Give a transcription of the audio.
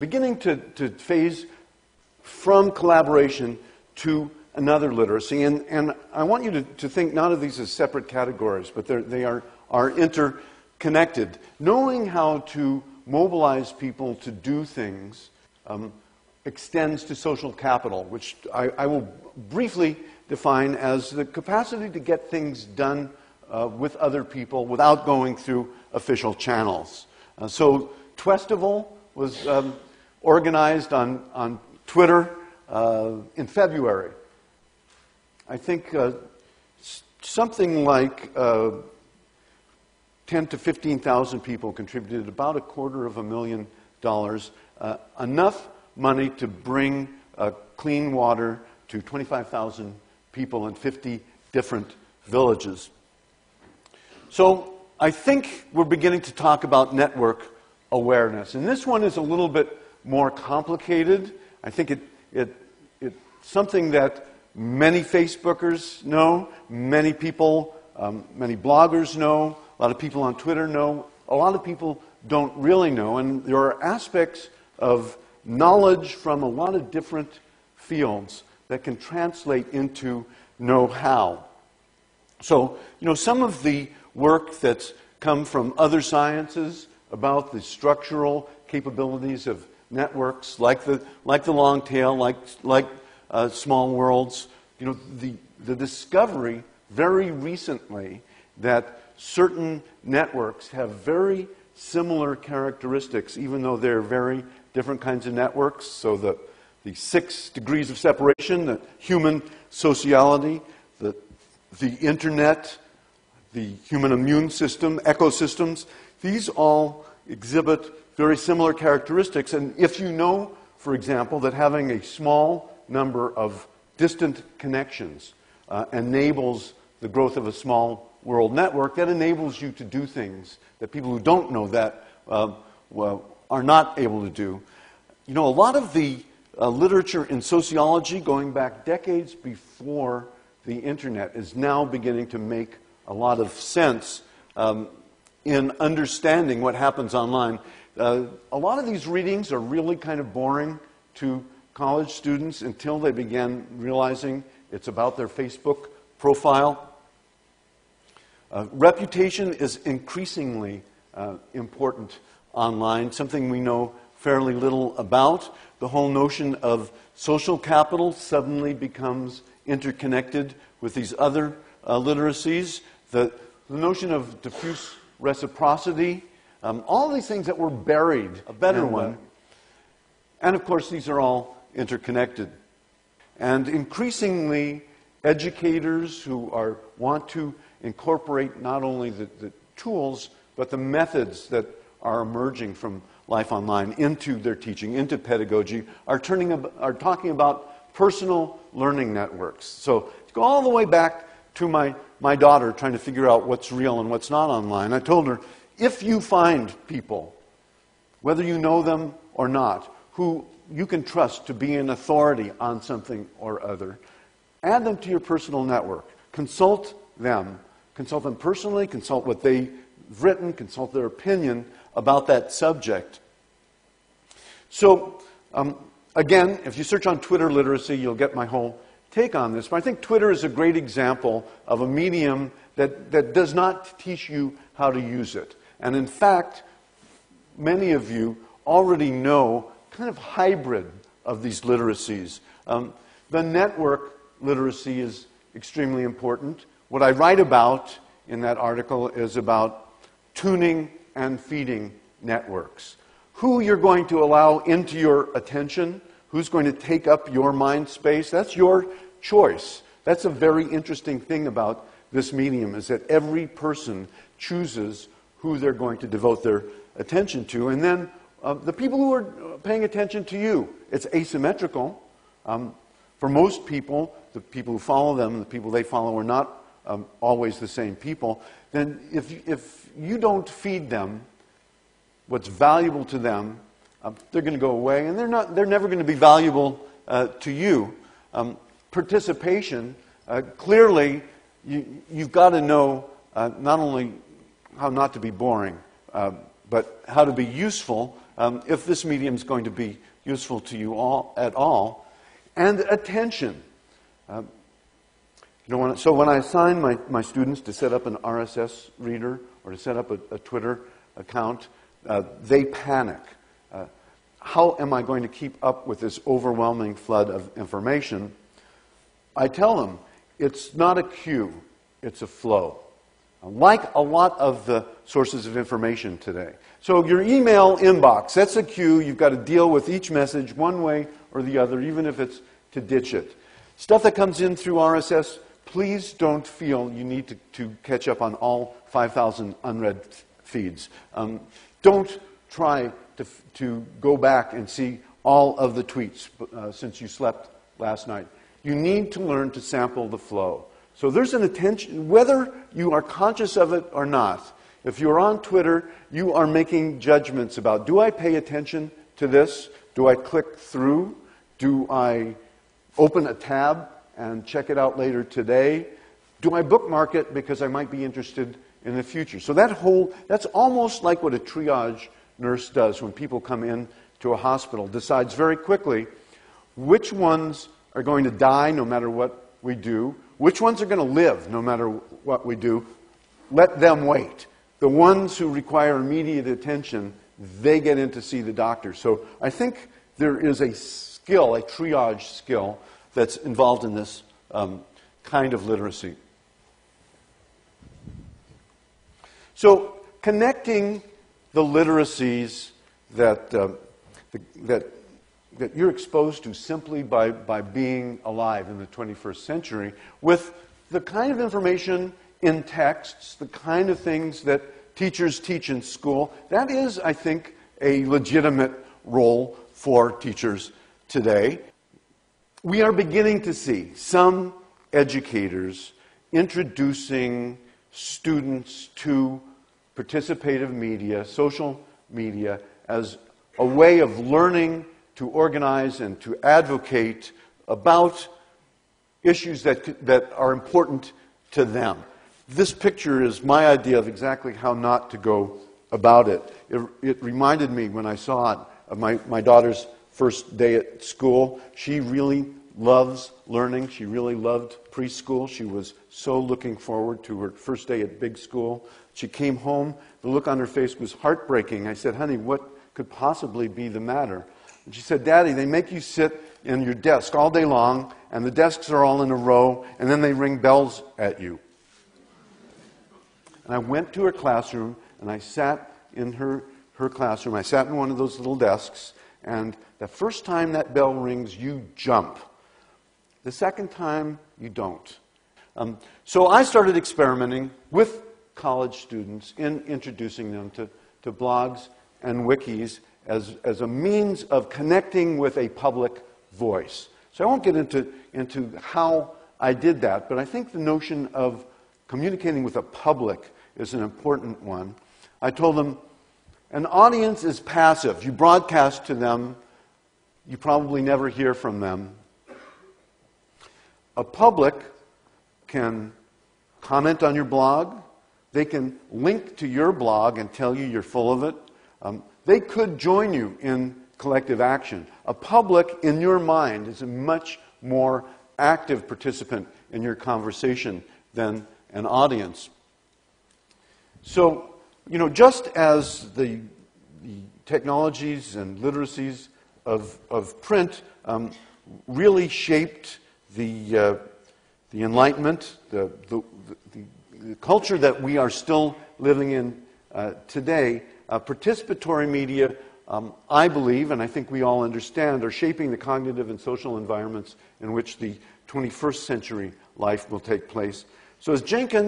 beginning to phase from collaboration to another literacy. And I want you to think not of these as separate categories, but they are interconnected. Knowing how to mobilize people to do things extends to social capital, which I will briefly define as the capacity to get things done with other people without going through official channels. So Twestival was organized on Twitter in February. I think something like 10 to 15,000 people contributed about $250,000, enough money to bring clean water to 25,000 people in 50 different villages. So I think we're beginning to talk about network awareness. And this one is a little bit more complicated. I think it's something that many Facebookers know, many people, many bloggers know, a lot of people on Twitter know, a lot of people don't really know. And there are aspects of knowledge from a lot of different fields that can translate into know-how. So, some of the work that's come from other sciences about the structural capabilities of networks, like the long tail, like small worlds. The discovery very recently that certain networks have very similar characteristics, even though they're very different kinds of networks. So the 6 degrees of separation, the human sociality, the internet, the human immune system, ecosystems, these all exhibit very similar characteristics. And if you know, for example, that having a small number of distant connections enables the growth of a small world network, that enables you to do things that people who don't know that are not able to do. A lot of the literature in sociology going back decades before the internet is now beginning to make a lot of sense in understanding what happens online. A lot of these readings are really kind of boring to college students until they begin realizing it's about their Facebook profile. Reputation is increasingly important online, something we know fairly little about. The whole notion of social capital suddenly becomes interconnected with these other literacies. The notion of diffuse reciprocity, all these things that were buried, a better one. And of course, these are all interconnected. And increasingly, educators who want to incorporate not only the tools, but the methods that are emerging from life online into their teaching, into pedagogy, are talking about personal learning networks. So to go all the way back to my daughter trying to figure out what's real and what's not online, I told her, if you find people, whether you know them or not, who you can trust to be an authority on something or other, add them to your personal network. Consult them personally, consult what they've written, consult their opinion about that subject. So, again, if you search on Twitter literacy, you'll get my whole take on this. But I think Twitter is a great example of a medium that does not teach you how to use it. And in fact, many of you already know kind of hybrid of these literacies. The network literacy is extremely important. What I write about in that article is about tuning and feeding networks. Who you're going to allow into your attention, who's going to take up your mind space, that's your choice. That's a very interesting thing about this medium, is that every person chooses who they're going to devote their attention to. And then the people who are paying attention to you, it's asymmetrical. For most people, the people who follow them, the people they follow are not always the same people. Then if you don't feed them what's valuable to them, they're going to go away, and they're never going to be valuable to you. Participation, clearly, you've got to know not only how not to be boring, but how to be useful if this medium is going to be useful to you all at all. And attention. So when I assign my students to set up an RSS reader or to set up a Twitter account, they panic. How am I going to keep up with this overwhelming flood of information? I tell them, it's not a queue, it's a flow. Like a lot of the sources of information today. So your email inbox, that's a queue. You've got to deal with each message one way or the other, even if it's to ditch it. Stuff that comes in through RSS, please don't feel you need to catch up on all 5,000 unread feeds. Don't try to go back and see all of the tweets since you slept last night. You need to learn to sample the flow. So there's an attention, whether you are conscious of it or not. If you're on Twitter, you are making judgments about, do I pay attention to this? Do I click through? Do I open a tab and check it out later today? Do I bookmark it because I might be interested in the future? So that's almost like what a triage nurse does when people come in to a hospital, decides very quickly which ones are going to die no matter what we do, which ones are going to live no matter what we do. Let them wait. The ones who require immediate attention, they get in to see the doctor. So I think there is a skill, a triage skill, that's involved in this kind of literacy. So connecting the literacies that you're exposed to simply by being alive in the 21st century with the kind of information in texts, the kind of things that teachers teach in school, that is, I think, a legitimate role for teachers today. We are beginning to see some educators introducing students to participative media, social media, as a way of learning to organize and to advocate about issues that are important to them. This picture is my idea of exactly how not to go about it. It reminded me when I saw it of my daughter's first day at school. She really loves learning. She really loved preschool. She was so looking forward to her first day at big school. She came home. The look on her face was heartbreaking. I said, honey, what could possibly be the matter? And she said, Daddy, they make you sit in your desk all day long, and the desks are all in a row, and then they ring bells at you. And I went to her classroom, and I sat in her classroom. I sat in one of those little desks, and the first time that bell rings, you jump. The second time, you don't. So I started experimenting with college students in introducing them to blogs and wikis as a means of connecting with a public voice. So I won't get into how I did that, but I think the notion of communicating with a public is an important one. I told them, an audience is passive. You broadcast to them, you probably never hear from them. A public can comment on your blog. They can link to your blog and tell you you're full of it. They could join you in collective action. A public, in your mind, is a much more active participant in your conversation than an audience. So, just as the technologies and literacies of print really shaped the Enlightenment, the culture that we are still living in today, participatory media, I believe, and I think we all understand, are shaping the cognitive and social environments in which the 21st century life will take place. So as Jenkins